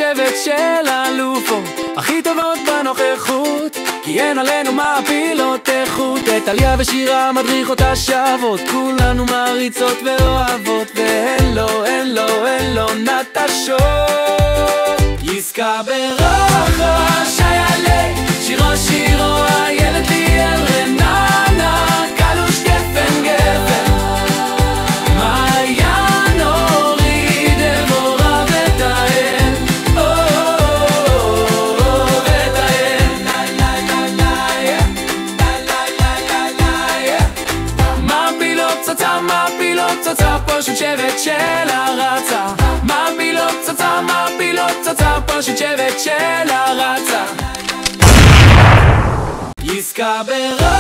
שבט של אלופות, הכי טובות בנוכחות, כי אין עלינו מעפילות איכות. את עליה ושירה מדריכות השוות, כולנו מעריצות ואוהבות, ואין לו נטשות. יסקה ברוחו שיילה, שירו הילד ליאל רננה, קלוש גפן גפן מעיין אורי דבורה ותאל, ותאל מעפילות פצצה, פשוט שבט של הרצה. מעפילות פצצה, פשוט שבט של הרצה. יסקה ברוחו